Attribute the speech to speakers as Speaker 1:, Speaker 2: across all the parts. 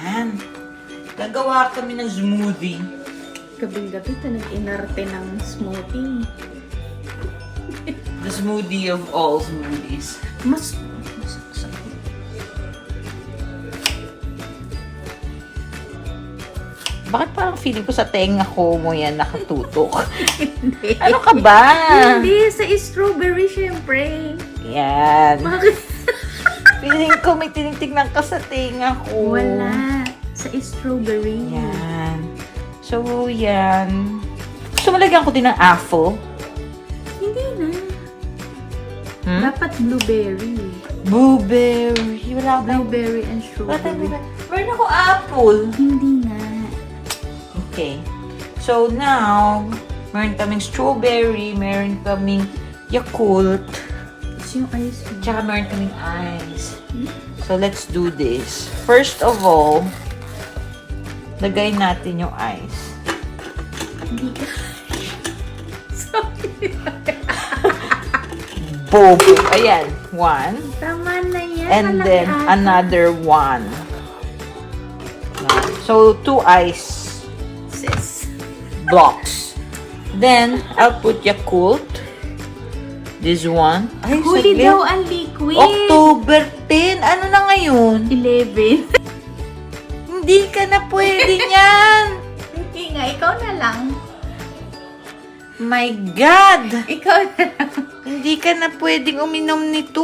Speaker 1: Yan. Gagawa kami ng smoothie.
Speaker 2: Gabing-gabi ito nag-inarte ng smoothie.
Speaker 1: The smoothie of all smoothies.
Speaker 2: Mas
Speaker 1: Bakit parang feeling ko sa tenga ko mo yan nakatutok?
Speaker 2: hindi.
Speaker 1: Ano ka ba?
Speaker 2: Hindi, sa strawberry syempre.
Speaker 1: Yan.
Speaker 2: Bakit?
Speaker 1: Feeling ko may tinitignan ka sa tenga ko.
Speaker 2: Wala. Sa strawberry.
Speaker 1: Yan. So, yan. Gusto mo lagyan ko din ng apple?
Speaker 2: Hindi na.
Speaker 1: Hmm?
Speaker 2: Dapat blueberry.
Speaker 1: Blueberry. Wala ba?
Speaker 2: Blueberry and strawberry.
Speaker 1: Meron ako apple.
Speaker 2: Hindi na.
Speaker 1: Okay. So, now, meron kaming strawberry, meron kaming Yakult,
Speaker 2: It's yung ice cream.
Speaker 1: tsaka meron kaming ice. So, let's do this. First of all, lagay natin yung ice.
Speaker 2: Hindi ka. Sorry.
Speaker 1: Bobo. Ayan. One.
Speaker 2: Tama na yan.
Speaker 1: And
Speaker 2: Malaki
Speaker 1: then,
Speaker 2: ata.
Speaker 1: another one. So, 2 ice
Speaker 2: Sis.
Speaker 1: blocks. Then, I'll put Yakult. This one. Ay,
Speaker 2: Huli
Speaker 1: saglit.
Speaker 2: daw ang liquid.
Speaker 1: October 10. Ano na ngayon?
Speaker 2: 11.
Speaker 1: Hindi ka na pwede niyan.
Speaker 2: Hindi nga, ikaw na lang.
Speaker 1: My God.
Speaker 2: Ikaw na lang.
Speaker 1: Hindi ka na pwedeng uminom nito.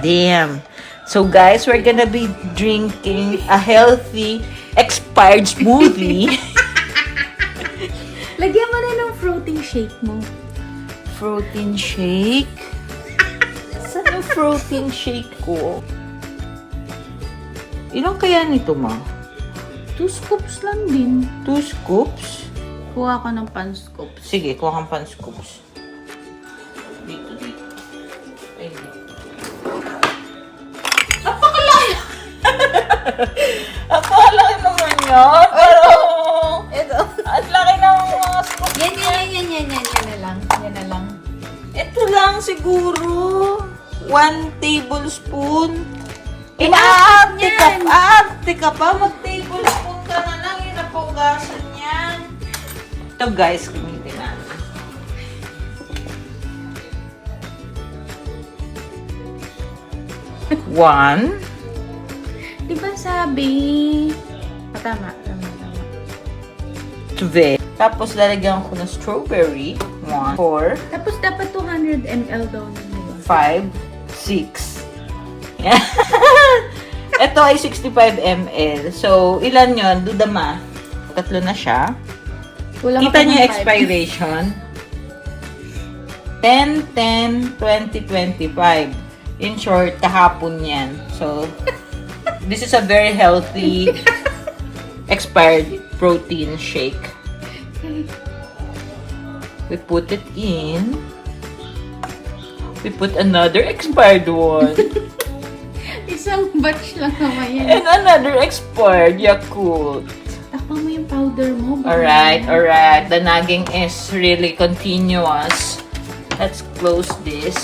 Speaker 1: Damn. So guys, we're gonna be drinking a healthy expired smoothie.
Speaker 2: Lagyan mo na ng fruiting shake mo.
Speaker 1: Protein shake. Saan yung protein shake ko? Ilang kaya nito, ma?
Speaker 2: 2 scoops lang din.
Speaker 1: 2 scoops?
Speaker 2: Kuha ka ng pan scoops.
Speaker 1: Sige, kuha kang pan scoops. Dito. Ay, dito. Napakalaki! Napakalaki naman yan. Pero,
Speaker 2: Ito.
Speaker 1: ang laki ng mga scoops.
Speaker 2: Yan na lang. Yan na lang.
Speaker 1: Ito lang siguro. 1 tablespoon.
Speaker 2: Eh,
Speaker 1: Aarte ka pa. Mag-tablespoon ka na lang. Yun ang paugasan yan. Ito guys, gamitin natin. One.
Speaker 2: Di ba sabi? Tama.
Speaker 1: Two. Tapos lalagyan ko ng strawberry. 1, 4,
Speaker 2: Tapos dapat 200 ml daw na yun.
Speaker 1: 5, 6. Yan. Ito ay 65 ml. So, ilan yon? Dudama. Tatlo na siya.
Speaker 2: Wala ka
Speaker 1: Kita
Speaker 2: pa
Speaker 1: niyo
Speaker 2: ng
Speaker 1: yung expiration. 10/10/2025. In short, kahapon yan. So, this is a very healthy expired protein shake. We put it in. We put another expired one.
Speaker 2: Isang batch lang naman yan.
Speaker 1: And another expired Yakult.
Speaker 2: Takpan mo yung powder mo.
Speaker 1: Alright. The nagging is really continuous. Let's close this.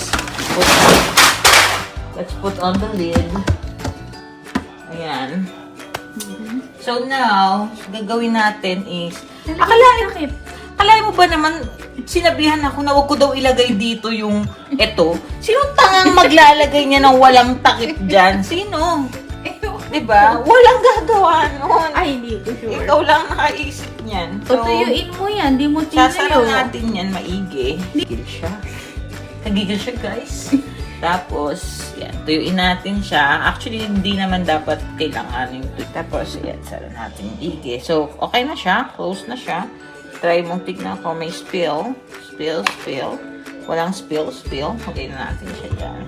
Speaker 1: Let's put on the lid. Ayan. So now, gagawin natin is... Akala mo ba naman, sinabihan ako na wag ko daw ilagay dito yung eto. Sinong tangang maglalagay niya ng walang takip dyan? Sino? Diba? Walang gagawa nun.
Speaker 2: Ay, hindi ko sure.
Speaker 1: Ikaw lang nakaisip niyan. So,
Speaker 2: Tutuyuin mo yan, di mo
Speaker 1: sasaraw
Speaker 2: tinayo.
Speaker 1: natin yan maigi. Gigil siya. Nagigil siya, guys. Tapos, yan, tuyuin natin siya. Actually, hindi naman dapat kailangan yung tuyo. Tapos, yan, sara natin maigi. So, okay na siya. Close na siya. Try mong tignan kung may spill. Spill. Walang spill. Okay na natin siya dyan.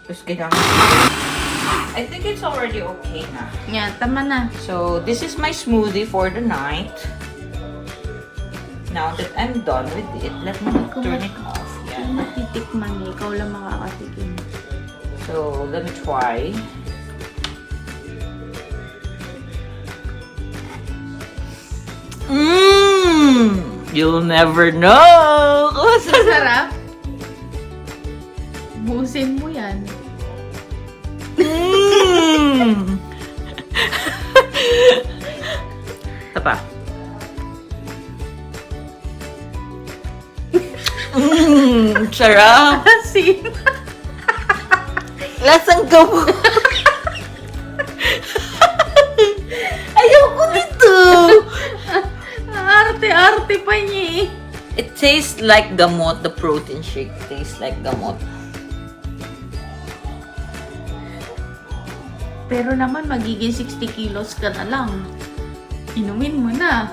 Speaker 1: Tapos, kailangan. I think it's already okay na.
Speaker 2: Yan, tama na.
Speaker 1: So, this is my smoothie for the night. Now that I'm done with it, let me turn it off.
Speaker 2: Kung
Speaker 1: Yan.
Speaker 2: matitikman niya, ikaw lang makakatikim.
Speaker 1: So, let me try. You'll never know.
Speaker 2: Sarap. Busin mo yan.
Speaker 1: Mm. Ito pa. Sarap.
Speaker 2: Asin.
Speaker 1: Lasang gabo. Ayoko nito.
Speaker 2: Arte-arte pa niya eh.
Speaker 1: It tastes like gamot. The protein shake tastes like gamot.
Speaker 2: Pero naman magiging 60 kilos ka na lang. Inumin mo na.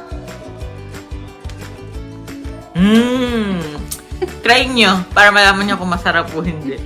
Speaker 1: Try nyo para malaman nyo kung masarap o hindi.